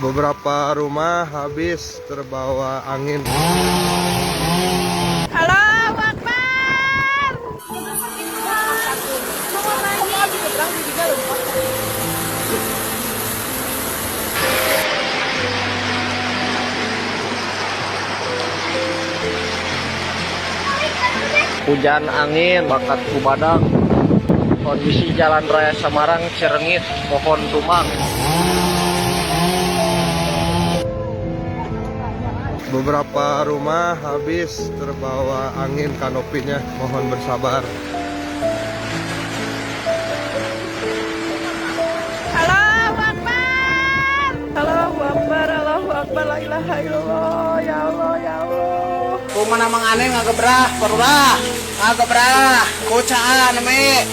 Beberapa rumah habis terbawa angin. Allahu Akbar. Hujan angin bakat kubadak, kondisi jalan raya Samarang Cirengit, pohon tumbang. Beberapa rumah habis terbawa angin kanopinya, mohon bersabar. Allahu Akbar. Allahu Akbar. Allahu Akbar. La ilaha illallah. Ya Allah, ya Allah. Rumah namang aneh ngagebrah, perulah, ngagebrah, kucaan, nami.